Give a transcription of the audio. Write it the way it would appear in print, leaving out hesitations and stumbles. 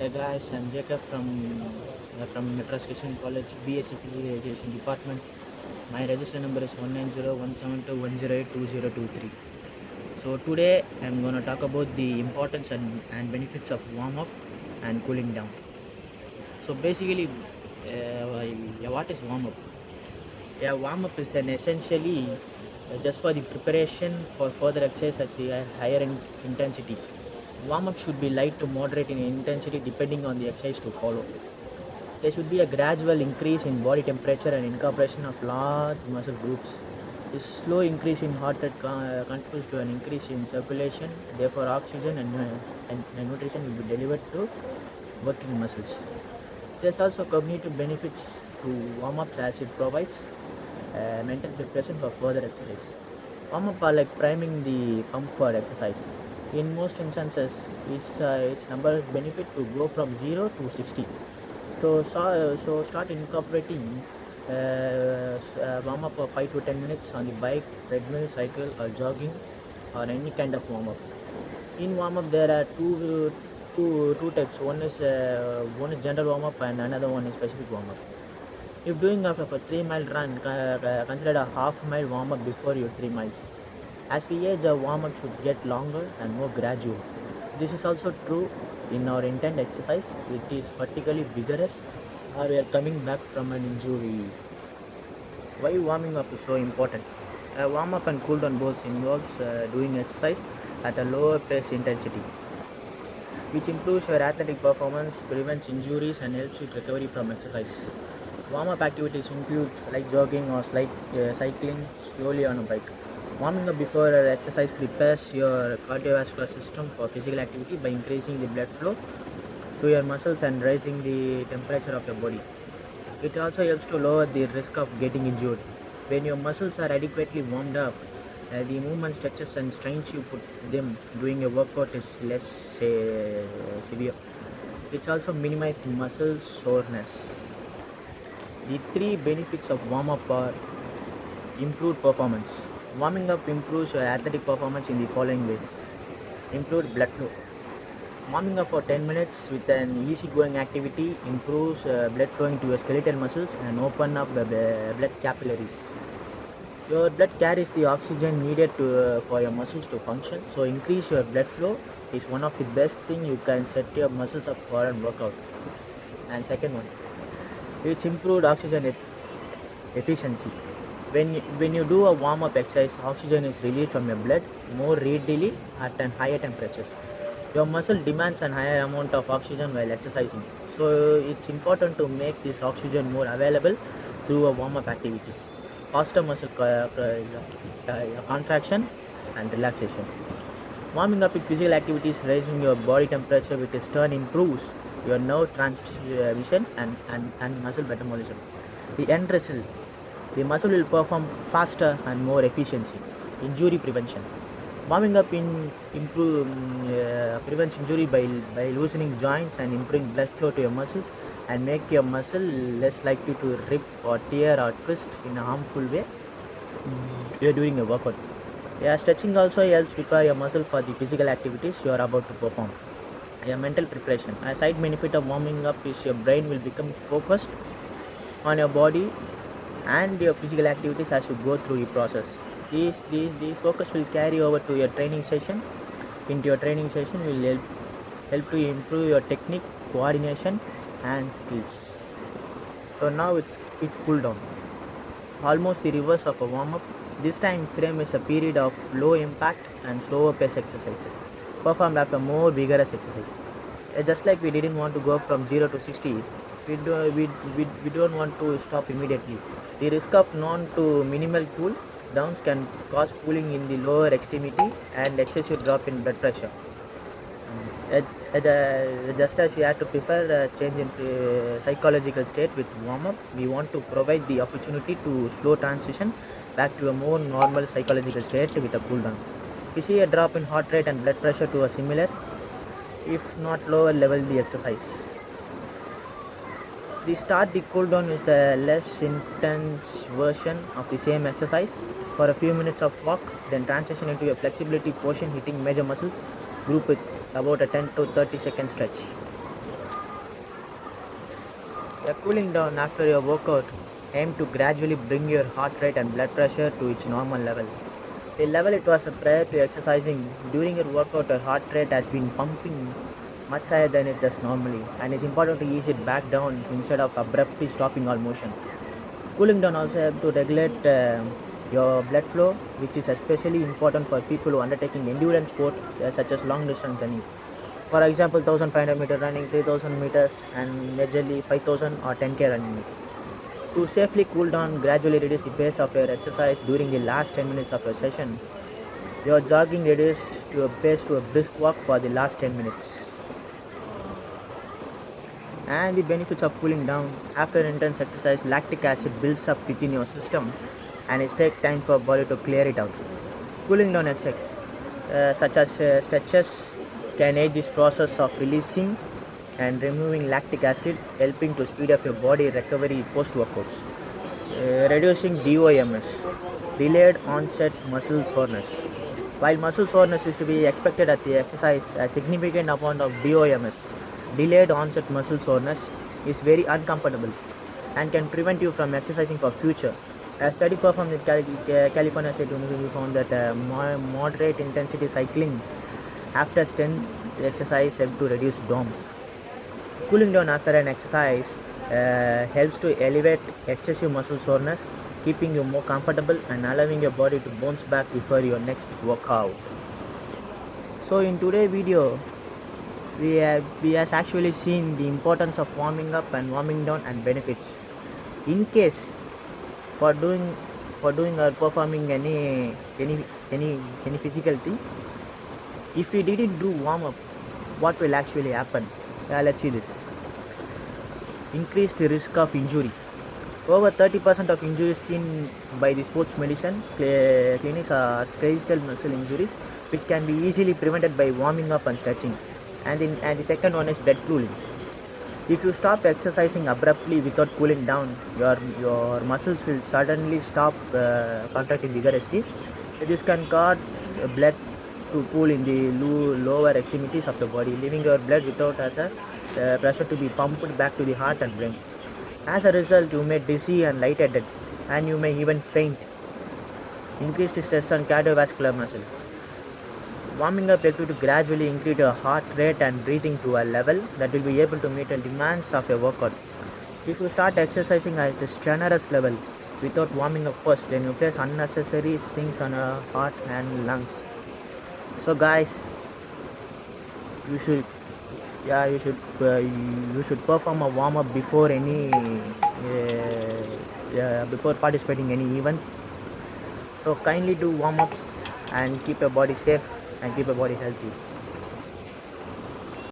Hey guys, I'm Jacob from Madras Christian College, BSc Physical Education Department. My register number is 1901721082023. So today I'm gonna talk about the importance and benefits of warm up and cooling down. So basically, what is warm up? Yeah, warm up is an essentially just for the preparation for further exercise at the higher intensity. Warm up should be light to moderate in intensity depending on the exercise to follow. There should be a gradual increase in body temperature and incorporation of large muscle groups. This slow increase in heart rate contributes to an increase in circulation, therefore oxygen and nutrition will be delivered to working muscles. There's also cognitive benefits to warm-up as it provides mental preparation for further exercise. Warm-up are like priming the pump for exercise. In most instances, it's number benefit to go from 0 to 60. So start incorporating warm up of 5 to 10 minutes on the bike, treadmill, cycle, or jogging, or any kind of warm up. In warm up, there are two types. One is general warm up, and another one is specific warm up. If doing after a 3 mile run, consider a half-mile warm up before your 3 miles. As we age, our warm up should get longer and more gradual. This is also true in our intent exercise, which is particularly vigorous, or we are coming back from an injury. Why warming up is so important? Warm up and cool down both involves doing exercise at a lower pace intensity, which improves your athletic performance, prevents injuries, and helps with recovery from exercise. Warm-up activities include like jogging or cycling slowly on a bike. Warming up before exercise prepares your cardiovascular system for physical activity by increasing the blood flow to your muscles and raising the temperature of your body. It also helps to lower the risk of getting injured. When your muscles are adequately warmed up, the movement stretches and strains you put them during a workout is less severe. It also minimizes muscle soreness. The three benefits of warm up are improved performance. Warming up improves your athletic performance in the following ways: improved blood flow. Warming up for 10 minutes with an easy-going activity improves blood flowing to your skeletal muscles and open up the blood capillaries. Your blood carries the oxygen needed for your muscles to function. So increase your blood flow is one of the best thing you can set your muscles up for a workout. And second one, it's improved oxygen efficiency. When you do a warm-up exercise, oxygen is released from your blood more readily at higher temperatures. Your muscle demands a higher amount of oxygen while exercising, so it's important to make this oxygen more available through a warm-up activity. Faster muscle contraction and relaxation. Warming up with physical activities, raising your body temperature, which in turn improves your nerve transmission and muscle metabolism. The end result, the muscle will perform faster and more efficiency. Injury prevention. Warming up prevents injury by loosening joints and improving blood flow to your muscles and make your muscle less likely to rip or tear or twist in a harmful way during a workout. Yeah, stretching also helps prepare your muscle for the physical activities you are about to perform. Yeah, mental preparation. A side benefit of warming up is your brain will become focused on your body and your physical activities as you go through the process. These focus will carry over to your training session. Into your training session will help to improve your technique, coordination, and skills. So now it's cool down. Almost the reverse of a warm up. This time frame is a period of low impact and slower pace exercises performed after more vigorous exercise. Just like we didn't want to go from 0 to 60, we don't want to stop immediately. The risk of non to minimal cool downs can cause cooling in the lower extremity and excessive drop in blood pressure. Just as we have to prefer a change in psychological state with warm up, we want to provide the opportunity to slow transition back to a more normal psychological state with a cool down. We see a drop in heart rate and blood pressure to a similar, if not lower level, the exercise. The cool down is the less intense version of the same exercise for a few minutes of walk, then transition into a flexibility portion hitting major muscles group with about a 10 to 30 second stretch. A cooling down after your workout aim to gradually bring your heart rate and blood pressure to its normal level. The level it was prior to exercising. During your workout, your heart rate has been pumping much higher than it does normally, and it's important to ease it back down instead of abruptly stopping all motion. Cooling down also helps to regulate your blood flow, which is especially important for people who are undertaking endurance sports such as long distance running. For example, 1500-meter running, 3000 meters, and majorly 5000 or 10K running. To safely cool down, gradually reduce the pace of your exercise during the last 10 minutes of your session. Your jogging reduces to a pace to a brisk walk for the last 10 minutes. And the benefits of cooling down: after intense exercise, lactic acid builds up within your system and it takes time for body to clear it out. Cooling down exercise such as stretches can aid this process of releasing and removing lactic acid, helping to speed up your body recovery post workouts. Reducing DOMS, delayed onset muscle soreness. While muscle soreness is to be expected at the exercise, a significant amount of DOMS, delayed onset muscle soreness, is very uncomfortable and can prevent you from exercising for future. A study performed at California State University found that moderate intensity cycling after strength exercise helped to reduce DOMS. Cooling down after an exercise helps to elevate excessive muscle soreness, keeping you more comfortable and allowing your body to bounce back before your next workout. So in today's video, we have actually seen the importance of warming up and warming down and benefits. In case for doing or performing any physical thing, if we didn't do warm up, what will actually happen? Let's see this. Increased risk of injury. Over 30% of injuries seen by the sports medicine clinics are skeletal muscle injuries, which can be easily prevented by warming up and stretching. And the second one is blood cooling. If you stop exercising abruptly without cooling down, your muscles will suddenly stop contracting vigorously. This can cause blood to pool in the lower extremities of the body, leaving your blood without as a pressure to be pumped back to the heart and brain. As a result, you may dizzy and lightheaded, and you may even faint. Increased stress on cardiovascular muscle. Warming up helps you to gradually increase your heart rate and breathing to a level that will be able to meet the demands of your workout. If you start exercising at this generous level without warming up first, then you place unnecessary things on your heart and lungs. So guys, you should you should perform a warm up before before participating any events. So kindly do warm ups and keep your body safe and keep your body healthy.